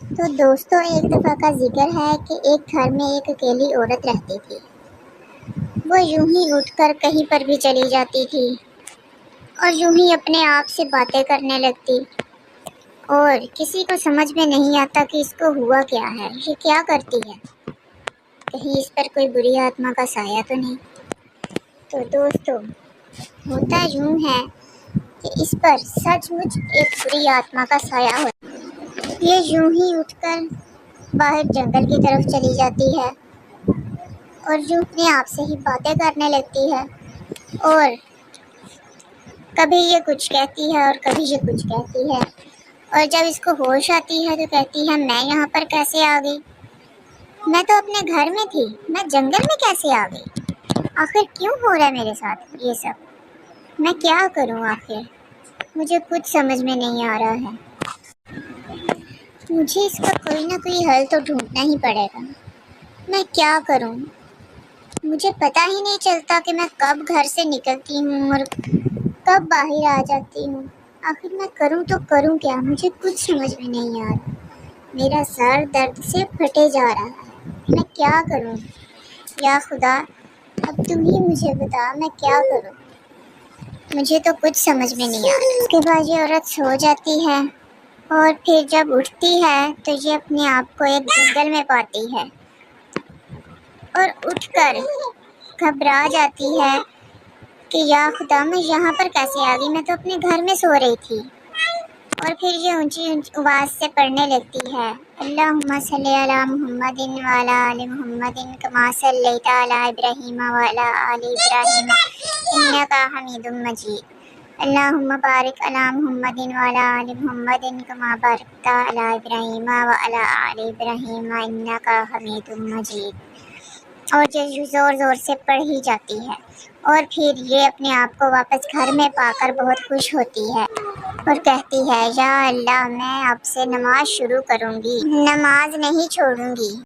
تو دوستوں، ایک دفعہ کا ذکر ہے کہ ایک گھر میں ایک اکیلی عورت رہتی تھی۔ وہ یوں ہی اٹھ کر کہیں پر بھی چلی جاتی تھی اور یوں ہی اپنے آپ سے باتیں کرنے لگتی، اور کسی کو سمجھ میں نہیں آتا کہ اس کو ہوا کیا ہے، یہ کیا کرتی ہے، کہیں اس پر کوئی بری آتما کا سایہ تو نہیں۔ تو دوستوں، ہوتا یوں ہے کہ اس پر سچ مچ ایک بری آتما کا سایہ ہوتا ہے۔ یہ یوں ہی اٹھ کر باہر جنگل کی طرف چلی جاتی ہے اور یوں اپنے آپ سے ہی باتیں کرنے لگتی ہے، اور کبھی یہ کچھ کہتی ہے اور کبھی یہ کچھ کہتی ہے، اور جب اس کو ہوش آتی ہے تو کہتی ہے میں یہاں پر کیسے آ گئی، میں تو اپنے گھر میں تھی، میں جنگل میں کیسے آ گئی، آخر کیوں ہو رہا ہے میرے ساتھ یہ سب، میں کیا کروں، آخر مجھے کچھ سمجھ میں نہیں آ رہا ہے، مجھے اس کا کوئی نہ کوئی حل تو ڈھونڈنا ہی پڑے گا، میں کیا کروں، مجھے پتہ ہی نہیں چلتا کہ میں کب گھر سے نکلتی ہوں اور کب باہر آ جاتی ہوں، آخر میں کروں تو کروں کیا، مجھے کچھ سمجھ میں نہیں آ رہا، میرا سر درد سے پھٹے جا رہا ہے، میں کیا کروں، یا خدا اب تم ہی مجھے بتا میں کیا کروں، مجھے تو کچھ سمجھ میں نہیں آ رہا۔ اس کے بعد یہ عورت سو جاتی ہے، اور پھر جب اٹھتی ہے تو یہ اپنے آپ کو ایک جنگل میں پاتی ہے، اور اٹھ کر گھبرا جاتی ہے کہ یا خدا میں یہاں پر کیسے آ گئی، میں تو اپنے گھر میں سو رہی تھی، اور پھر یہ اونچی آواز سے پڑھنے لگتی ہے اللہم صلی علی محمد وعلی آل محمد کما صلیت علی ابراہیم وعلی آل ابراہیم انک حمید مجید، اللہم بارک علی محمد وعلی آل محمد کما بارکت علی ابراہیم وعلی آل ابراہیم انک حمید مجید، اور یہ زور زور سے پڑھ ہی جاتی ہے، اور پھر یہ اپنے آپ کو واپس گھر میں پا کر بہت خوش ہوتی ہے اور کہتی ہے یا اللہ میں اب سے نماز شروع کروں گی، نماز نہیں چھوڑوں گی۔